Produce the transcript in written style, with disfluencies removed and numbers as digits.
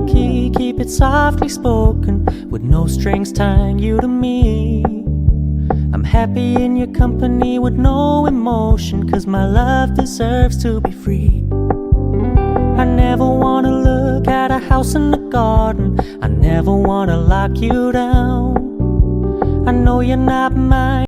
low-key, keep it softly spoken, with no strings tying you to me. I'm happy in your company with no emotion, 'cause my love deserves to be free. I never wanna look at a house in the garden, I never wanna lock you down. I know you're not mine.